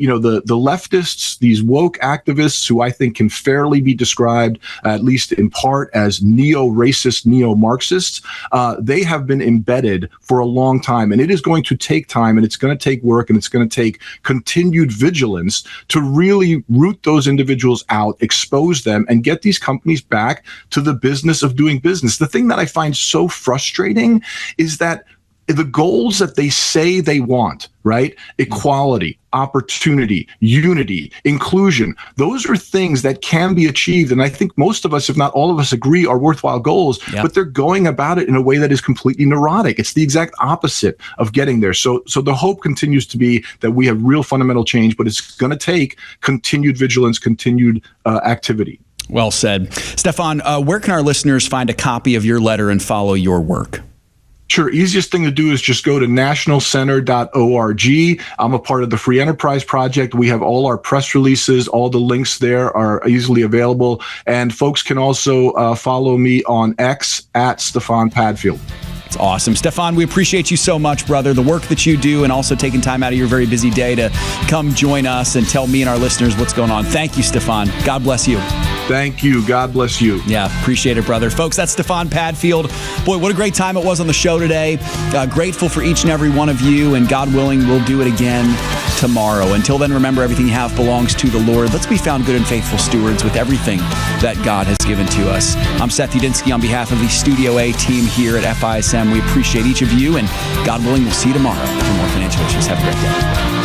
leftists, these woke activists who I think can fairly be described, at least in part, as neo-racist, neo-Marxists, they have been embedded for a long time. And it is going to take time, and it's going to take work, and it's going to take continued vigilance to really root those individuals out, expose them, and get these companies back to the business of doing business. The thing that I find so frustrating is that the goals that they say they want, right? Equality, opportunity, unity, inclusion. Those are things that can be achieved. And I think most of us, if not all of us, agree are worthwhile goals, but they're going about it in a way that is completely neurotic. It's the exact opposite of getting there. So the hope continues to be that we have real fundamental change, but it's going to take continued vigilance, continued activity. Well said. Stefan, where can our listeners find a copy of your letter and follow your work? Sure. Easiest thing to do is just go to nationalcenter.org. I'm a part of the Free Enterprise Project. We have all our press releases. All the links there are easily available. And folks can also follow me on X at Stefan Padfield. It's awesome. Stefan, we appreciate you so much, brother. The work that you do and also taking time out of your very busy day to come join us and tell me and our listeners what's going on. Thank you, Stefan. God bless you. Thank you. God bless you. Yeah, appreciate it, brother. Folks, that's Stefan Padfield. Boy, what a great time it was on the show today. Grateful for each and every one of you, and God willing, we'll do it again tomorrow. Until then, remember, everything you have belongs to the Lord. Let's be found good and faithful stewards with everything that God has given to us. I'm Seth Udinsky on behalf of the Studio A team here at FISM. We appreciate each of you, and God willing, we'll see you tomorrow for more financial issues. Have a great day.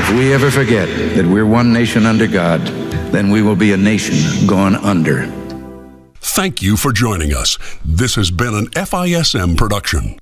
If we ever forget that we're one nation under God, then we will be a nation gone under. Thank you for joining us. This has been an FISM production.